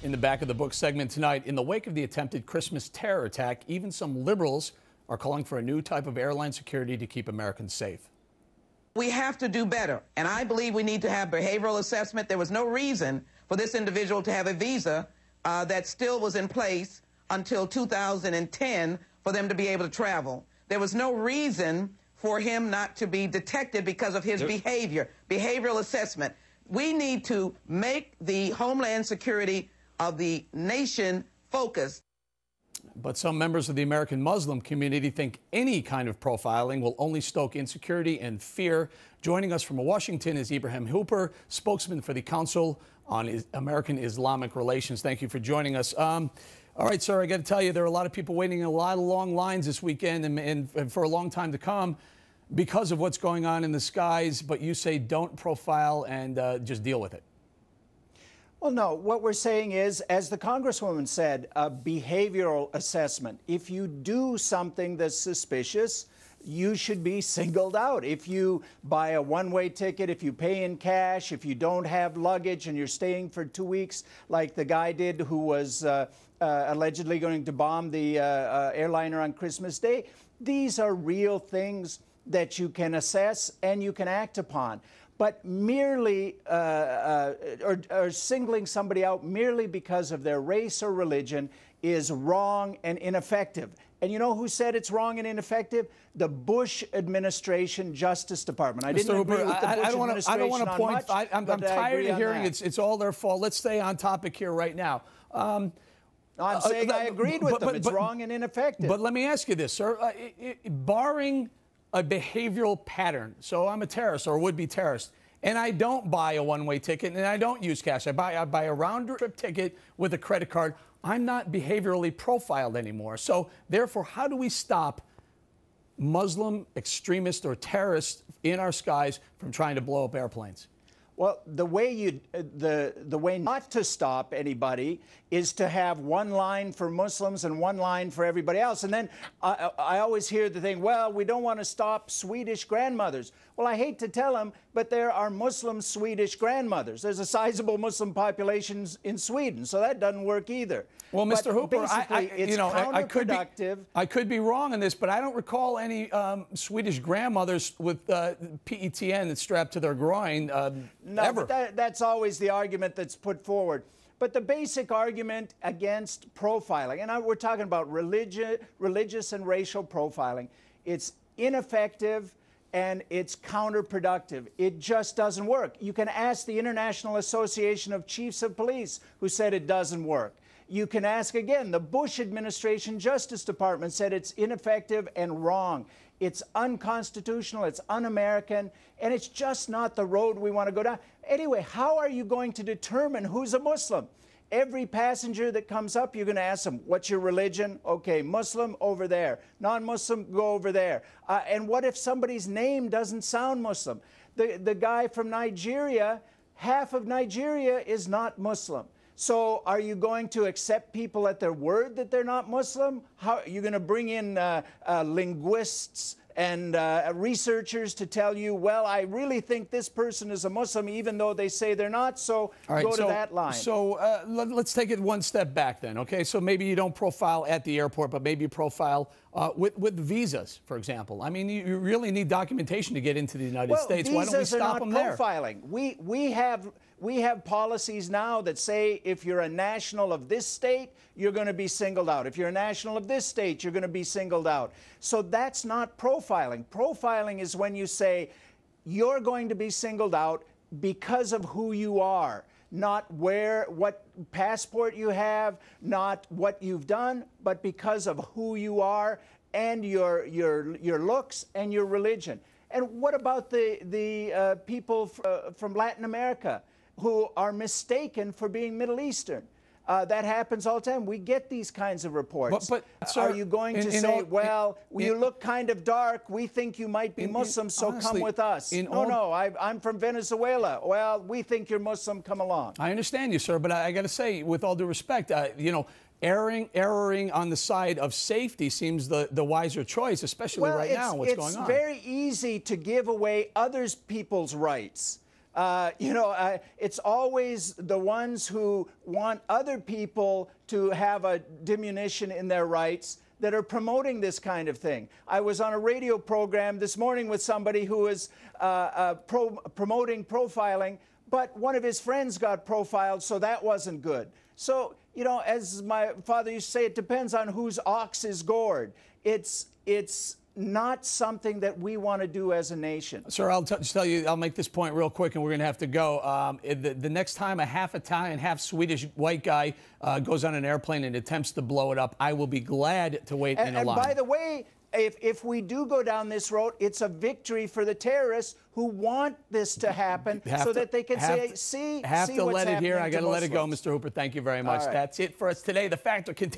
In the back of the book segment tonight, in the wake of the attempted Christmas terror attack, even some liberals are calling for a new type of airline security to keep Americans safe. We have to do better, and I believe we need to have behavioral assessment. There was no reason for this individual to have a visa that still was in place until 2010 for them to be able to travel. There was no reason for him not to be detected because of his behavior. Behavioral assessment. We need to make the homeland security of the nation focused. But some members of the American Muslim community think any kind of profiling will only stoke insecurity and fear. Joining us from Washington is Ibrahim, spokesman for the Council on American-Islamic Relations. Thank you for joining us. All right, sir, I got to tell you, there are a lot of people waiting in a lot of long lines this weekend and for a long time to come because of what's going on in the skies. But you say don't profile and just deal with it. Well, no, what we're saying is, as the Congresswoman said, a behavioral assessment. If you do something that's suspicious, you should be singled out. If you buy a one-way ticket, if you pay in cash, if you don't have luggage and you're staying for 2 weeks, like the guy did who was allegedly going to bomb the airliner on Christmas Day, these are real things that you can assess and you can act upon. But merely or singling somebody out merely because of their race or religion is wrong and ineffective. And you know who said it's wrong and ineffective? The Bush administration Justice Department. I didn't agree with the Bush administration. I don't want to point. Much, I'm tired of hearing it's all their fault. Let's stay on topic here right now. I'm saying I agreed with them. It's wrong and ineffective. But let me ask you this, sir. Barring a behavioral pattern. So I'm a terrorist or would-be terrorist, and I don't buy a one-way ticket and I don't use cash. I buy a round-trip ticket with a credit card. I'm not behaviorally profiled anymore. So therefore, how do we stop Muslim extremists or terrorists in our skies from trying to blow up airplanes? Well, the way not to stop anybody is to have one line for Muslims and one line for everybody else. And then I always hear the thing, well, we don't want to stop Swedish grandmothers. Well, I hate to tell them, but there are Muslim Swedish grandmothers. There's a sizable Muslim population in Sweden, so that doesn't work either. Well, Mr. Hooper, it's counterproductive. I could be wrong on this, but I don't recall any Swedish grandmothers with PETN that's strapped to their groin no, ever. But that's always the argument that's put forward. But the basic argument against profiling, and we're talking about religious and racial profiling, it's ineffective and it's counterproductive. It just doesn't work. You can ask the International Association of Chiefs of Police, who said it doesn't work. You can ask again, the Bush administration Justice Department said it's ineffective and wrong. It's unconstitutional, it's un-American, and it's just not the road we want to go down. Anyway, how are you going to determine who's a Muslim? Every passenger that comes up, you're going to ask them, what's your religion? Okay, Muslim, over there. Non-Muslim, go over there. And what if somebody's name doesn't sound Muslim? The guy from Nigeria, half of Nigeria is not Muslim. So are you going to accept people at their word that they're not Muslim? How are you going to bring in linguists and researchers to tell you, well, I really think this person is a Muslim, even though they say they're not, so go to that line. So let's take it one step back then, okay? So maybe you don't profile at the airport, but maybe you profile with visas, for example. I mean, you really need documentation to get into the United States. Why don't we stop them there? Profiling. We have policies now that say if you're a national of this state, you're going to be singled out. If you're a national of this state, you're going to be singled out. So that's not profiling. Profiling is when you say you're going to be singled out because of who you are, not what passport you have, not what you've done, but because of who you are and your looks and your religion. And what about the people from Latin America who are mistaken for being Middle Eastern? That happens all the time. We get these kinds of reports. But sir, are you going to say, well, you look kind of dark, we think you might be Muslim, so honestly, come with us? No, I'm from Venezuela. Well, we think you're Muslim, come along. I understand you, sir, but I got to say, with all due respect, you know, erring on the side of safety seems the wiser choice, especially right now, what's going on. It's very easy to give away other people's rights. It's always the ones who want other people to have a diminution in their rights that are promoting this kind of thing. I was on a radio program this morning with somebody who was promoting profiling, but one of his friends got profiled, so that wasn't good. So, as my father used to say, it depends on whose ox is gored. It's not something that we want to do as a nation. Sir, I'll just tell you, I'll make this point real quick and we're going to have to go. The next time a half Italian, half Swedish white guy goes on an airplane and attempts to blow it up, I will be glad to wait in a line. And by the way, if we do go down this road, it's a victory for the terrorists who want this to happen so that they can say, see what's happening. I got to let it go, Mr. Hooper. Thank you very much. Right. That's it for us today. The Factor continues.